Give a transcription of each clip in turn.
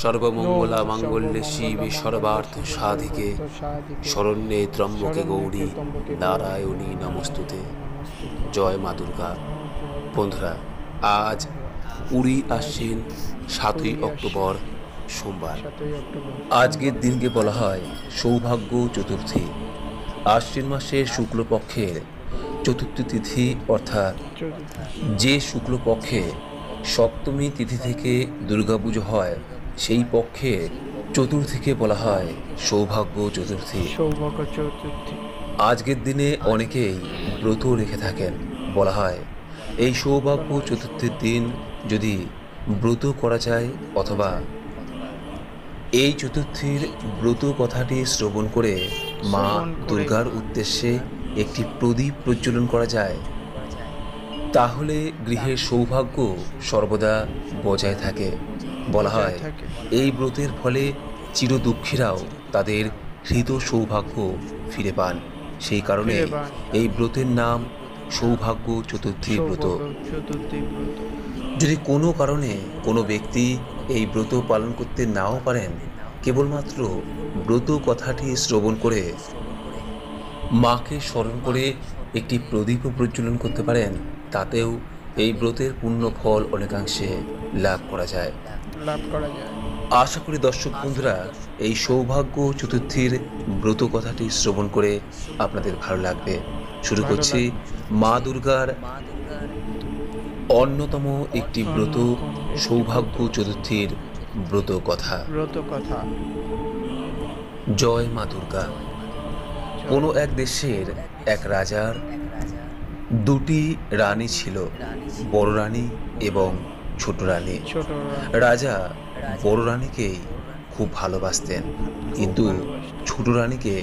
সর্বমঙ্গলা মাঙ্গল্যে শিবে সর্বার্থ সাধিকে শরণ্যে ত্রম্বকে গৌরী নারায়ণী নমস্তুতে। জয় মা দুর্গা। বন্ধুরা, আজ 20 আশ্বিন 7ই অক্টোবর সোমবার। আজকের দিনকে বলা হয় সৌভাগ্য চতুর্থী। আশ্বিন মাসের শুক্লপক্ষের চতুর্থ তিথি, অর্থাৎ যে শুক্লপক্ষে সপ্তমী তিথি থেকে দুর্গাপুজো হয় সেই পক্ষে চতুর্থীকে বলা হয় সৌভাগ্য চতুর্থী। আজকের দিনে অনেকেই ব্রত রেখে থাকেন। বলা হয় এই সৌভাগ্য চতুর্থীর দিন যদি ব্রত করা যায় অথবা এই চতুর্থীর ব্রত কথাটি শ্রবণ করে মা দুর্গার উদ্দেশ্যে একটি প্রদীপ প্রজ্বলন করা যায়, তাহলে গৃহের সৌভাগ্য সর্বদা বজায় থাকে। বলা হয় এই ব্রতের ফলে চিরদুঃখীরাও তাদের হৃত সৌভাগ্য ফিরে পান। সেই কারণে এই ব্রতের নাম সৌভাগ্য চতুর্থী ব্রত। যদি কোনো কারণে কোনো ব্যক্তি এই ব্রত পালন করতে নাও পারেন, কেবলমাত্র ব্রত কথাটি শ্রবণ করে মাকে স্মরণ করে একটি প্রদীপ প্রজ্বলন করতে পারেন, তাতেও এই ব্রতের পূর্ণ ফল অনেকাংশে লাভ করা যায়। আশা করি দর্শক বন্ধুরা এই সৌভাগ্য চতুর্থীর ব্রত কথাটি শ্রবণ করে আপনাদের ভালো লাগবে। শুরু করছি মা দুর্গার অন্যতম একটি ব্রত সৌভাগ্য চতুর্থীর ব্রত কথা। জয় মা দুর্গা। কোনো এক দেশের এক রাজার দুটি রানী ছিল, বড় রানী এবং ছোট রানী। রাজা বড় রানীকেই খুব ভালোবাসতেন, কিন্তু ছোট রানীকে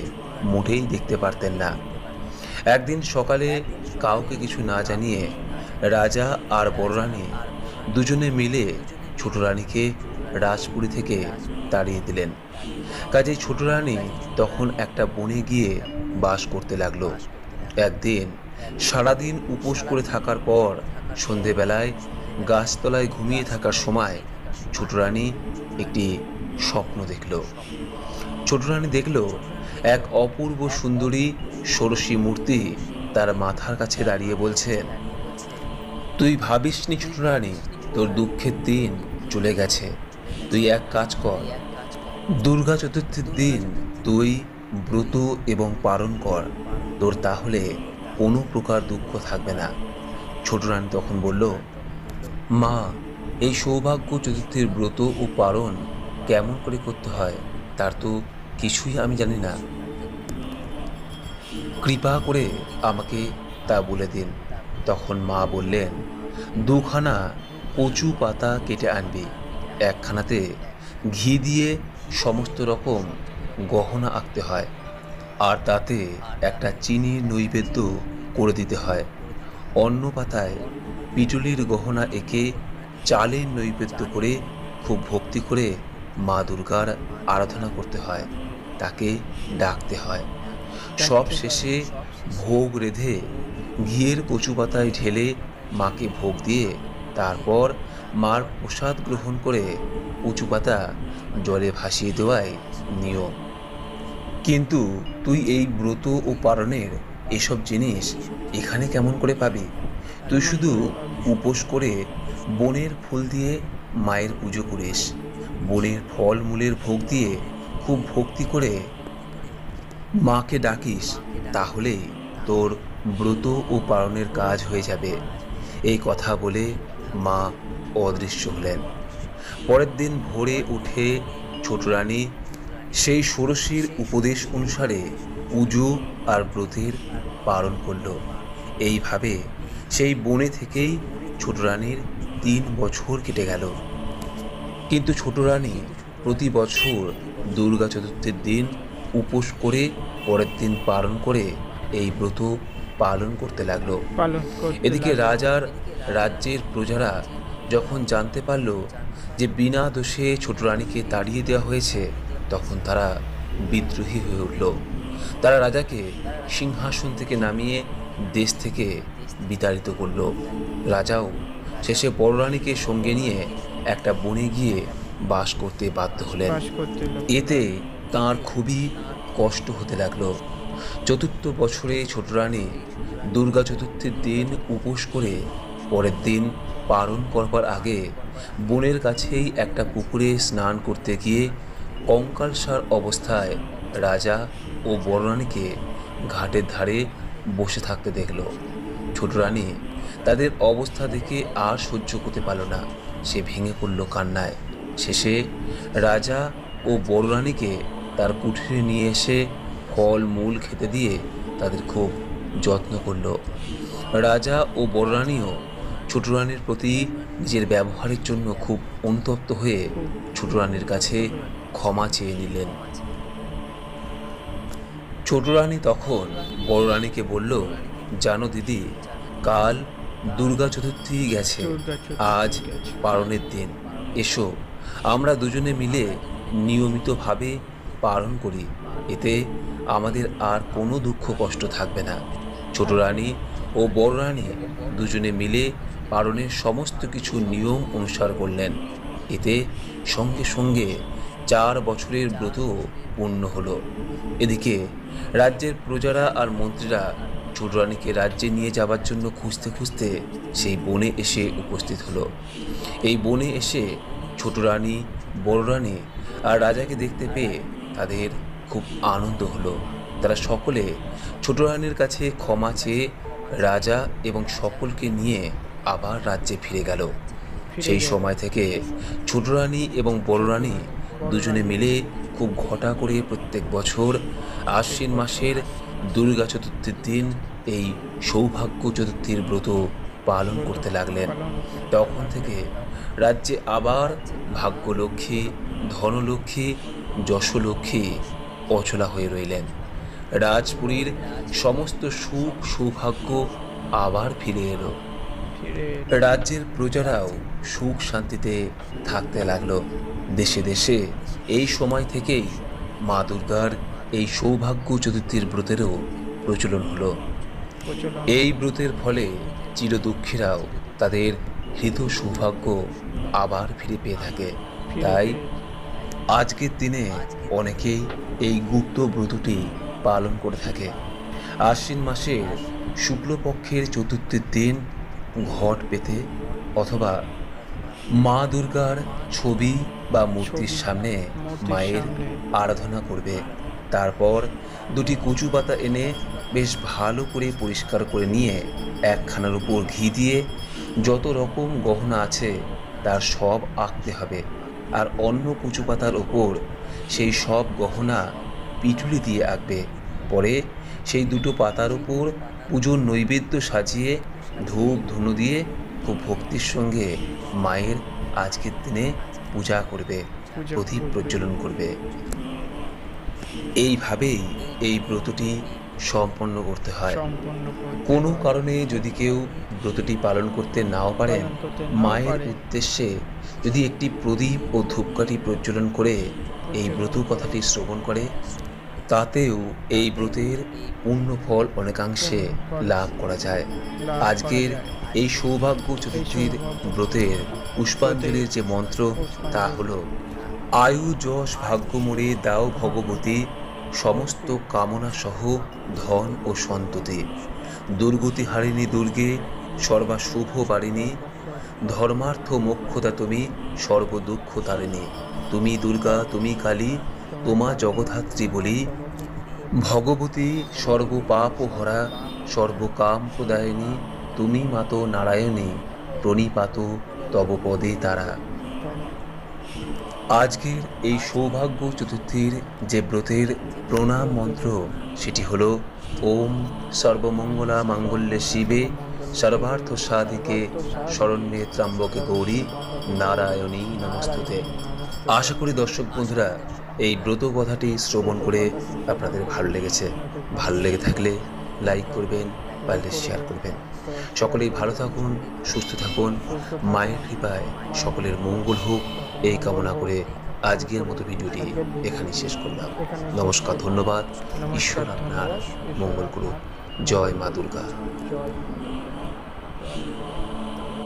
মোটেই দেখতে পারতেন না। একদিন সকালে কাউকে কিছু না জানিয়ে রাজা আর বড় রানী দুজনে মিলে ছোট রানীকে রাজপুরী থেকে তাড়িয়ে দিলেন। কাজেই ছোট রানী তখন একটা বনে গিয়ে বাস করতে লাগলো। একদিন সারাদিন উপোস করে থাকার পর সন্ধেবেলায় গাছতলায় ঘুমিয়ে থাকার সময় ছোট রানী একটি স্বপ্ন দেখল। ছোট রানী দেখল এক অপূর্ব সুন্দরী ষোড়শী মূর্তি তার মাথার কাছে দাঁড়িয়ে বলছেন, তুই ভাবিসনি ছোট রানী, তোর দুঃখের দিন চলে গেছে। তুই এক কাজ কর, দুর্গা চতুর্থীর দিন তুই ব্রত এবং পালন কর, তোর তাহলে কোনো প্রকার দুঃখ থাকবে না। ছোট রানী তখন বলল, মা, এই সৌভাগ্য চতুর্থীর ব্রত ও পালন কেমন করে করতে হয় তার তো কিছুই আমি জানি না, কৃপা করে আমাকে তা বলে দিন। তখন মা বললেন, 2খানা কচু পাতা কেটে আনবি, একখানাতে ঘি দিয়ে সমস্ত রকম গহনা আঁকতে হয়, আর তাতে একটা চিনির নৈবেদ্য করে দিতে হয়। অন্য পাতায় পিটুলির গহনা এঁকে চালের নৈবেদ্য করে খুব ভক্তি করে মা দুর্গার আরাধনা করতে হয়, তাকে ডাকতে হয়। সব শেষে ভোগ রেঁধে ঘিয়ের কচু পাতায় ঢেলে মাকে ভোগ দিয়ে তারপর মার প্রসাদ গ্রহণ করে কচু পাতা জলে ভাসিয়ে দেওয়াই নিয়ম। কিন্তু তুই এই ব্রত ও পালনের এসব জিনিস এখানে কেমন করে পাবি? তুই শুধু উপোস করে বনের ফুল দিয়ে মায়ের পুজো করিস, বনের ফল মূলের ভোগ দিয়ে খুব ভক্তি করে মাকে ডাকিস, তাহলেই তোর ব্রত ও পালনের কাজ হয়ে যাবে। এই কথা বলে মা অদৃশ্য হলেন। পরের দিন ভোরে উঠে ছোট রানী সেই ষোড়শীর উপদেশ অনুসারে পুজো আর ব্রতের পালন করল। এইভাবে সেই বনে থেকেই ছোট রানীর 3 বছর কেটে গেল। কিন্তু ছোট রানী প্রতি বছর দুর্গা চতুর্থীর দিন উপোস করে পরের দিন পালন করে এই ব্রত পালন করতে লাগলো। এদিকে রাজার রাজ্যের প্রজারা যখন জানতে পারল যে বিনা দোষে ছোট রানীকে তাড়িয়ে দেওয়া হয়েছে, তখন তারা বিদ্রোহী হয়ে উঠল। তারা রাজাকে সিংহাসন থেকে নামিয়ে দেশ থেকে বিতাড়িত করল। রাজাও শেষে বড় রানীকে সঙ্গে নিয়ে একটা বনে গিয়ে বাস করতে বাধ্য হলেন। বাস করতে হলো। এতে তাঁর খুবই কষ্ট হতে লাগলো। চতুর্থ বছরে ছোট রানী দুর্গা চতুর্থীর দিন উপোস করে পরের দিন পালন করবার আগে বনের কাছেই একটা পুকুরে স্নান করতে গিয়ে কঙ্কালসার অবস্থায় রাজা ও বড় রানীকে ঘাটের ধারে বসে থাকতে দেখল। ছোট রানী তাদের অবস্থা দেখে আর সহ্য করতে পারল না, সে ভেঙে পড়ল কান্নায়। শেষে রাজা ও বড় রানীকে তার কুঠিরে নিয়ে এসে ফল মূল খেতে দিয়ে তাদের খুব যত্ন করল। রাজা ও বড় রানীও ছোট রানীর প্রতি নিজের ব্যবহারের জন্য খুব অনুতপ্ত হয়ে ছোট রানীর কাছে ক্ষমা চেয়ে নিলেন। ছোট রানী তখন বড় রানীকে বলল, জানো দিদি, কাল দুর্গা চতুর্থী গেছে, আজ পালনের দিন। এসো আমরা দুজনে মিলে নিয়মিতভাবে পালন করি, এতে আমাদের আর কোনো দুঃখ কষ্ট থাকবে না। ছোট রানী ও বড় রানী দুজনে মিলে পালনের সমস্ত কিছু নিয়ম অনুসার করলেন। এতে সঙ্গে সঙ্গে 4 বছরের ব্রত পূর্ণ হলো। এদিকে রাজ্যের প্রজারা আর মন্ত্রীরা ছোট রানীকে রাজ্যে নিয়ে যাবার জন্য খুঁজতে খুঁজতে সেই বনে এসে উপস্থিত হলো। এই বনে এসে ছোট রানী, বড় রানী আর রাজাকে দেখতে পেয়ে তাদের খুব আনন্দ হলো। তারা সকলে ছোট রানীর কাছে ক্ষমা চেয়ে রাজা এবং সকলকে নিয়ে আবার রাজ্যে ফিরে গেল। সেই সময় থেকে ছোট রানী এবং বড় রানী দুজনে মিলে খুব ঘটা করে প্রত্যেক বছর আশ্বিন মাসের দুর্গা চতুর্থীর দিন এই সৌভাগ্য চতুর্থীর ব্রত পালন করতে লাগলেন। তখন থেকে রাজ্যে আবার ভাগ্যলক্ষ্মী, ধনলক্ষ্মী, যশলক্ষ্মী অচলা হয়ে রইলেন। রাজপুরীর সমস্ত সুখ সৌভাগ্য আবার ফিরে এলো। রাজ্যের প্রজারাও সুখ শান্তিতে থাকতে লাগলো। দেশে দেশে এই সময় থেকেই মা দুর্গার এই সৌভাগ্য চতুর্থীর ব্রতেরও প্রচলন হলো। এই ব্রতের ফলে চিরদুঃখীরাও তাদের হৃদ সৌভাগ্য আবার ফিরে পেয়ে থাকে। তাই আজকের দিনে অনেকেই এই গুপ্ত ব্রতটি পালন করে থাকে। আশ্বিন মাসের শুক্লপক্ষের চতুর্থীর দিন ঘট পেতে অথবা মা দুর্গার ছবি বা মূর্তির সামনে মায়ের আরাধনা করবে। তারপর দুটি কচু পাতা এনে বেশ ভালো করে পরিষ্কার করে নিয়ে একখানার উপর ঘি দিয়ে যত রকম গহনা আছে তার সব আঁকতে হবে। আর অন্য কচু পাতার ওপর সেই সব গহনা পিটুলি দিয়ে আঁকবে। পরে সেই দুটো পাতার উপর পুজোর নৈবেদ্য সাজিয়ে ধূপ ধুনো দিয়ে খুব ভক্তির সঙ্গে মায়ের আজকের দিনে পূজা করবে, প্রদীপ প্রজ্বলন করবে। এইভাবেই এই ব্রতটি সম্পন্ন করতে হয়। কোনো কারণে যদি কেউ ব্রতটি পালন করতে নাও পারেন, মায়ের উদ্দেশ্যে যদি একটি প্রদীপ ও ধূপকাঠি প্রজ্বলন করে এই ব্রত কথাটি শ্রবণ করে, তাতেও এই ব্রতের পূর্ণ ফল অনেকাংশে লাভ করা যায়। আজকের এই সৌভাগ্য চতুর্থীর ব্রতের পুষ্পাঞ্জলির যে মন্ত্র তা হলো, আয়ু যশ ভাগ্য মোরে দাও ভগবতী, সমস্ত কামনা সহ ধন ও সন্ততি, দুর্গতি হারিণী দুর্গে সর্বাশুভ বারিণী, ধর্মার্থ মোক্ষদা তুমি সর্বদুঃখ তারিণী, তুমি দুর্গা তুমি কালী তোমা জগধাত্রী বলি, ভগবতী সর্বপাপ হরা সর্বকাম প্রদায়িনী, তুমি মাতো নারায়ণী প্রণিপাত তব পদে তারা। আজকের এই সৌভাগ্য চতুর্থীর যে ব্রতের প্রণাম মন্ত্র সেটি হলো, ওম সর্বমঙ্গলা মাঙ্গল্যে শিবে সর্বার্থ সাধিকে শরণ্যে ত্র্যম্বকে গৌরী নারায়ণী নমস্তুতে। আশা করি দর্শক বন্ধুরা এই ব্রত কথাটি শ্রবণ করে আপনাদের ভালো লেগেছে। ভালো লেগে থাকলে লাইক করবেন, পারলে শেয়ার করবেন। সকলেই ভালো থাকুন, সুস্থ থাকুন, মায়ের কৃপায় সকলের মঙ্গল হোক এই কামনা করে আজকের মতো ভিডিওটি এখানে শেষ করলাম। নমস্কার, ধন্যবাদ। ঈশ্বর আপনার মঙ্গল করুন। জয় মা দুর্গা।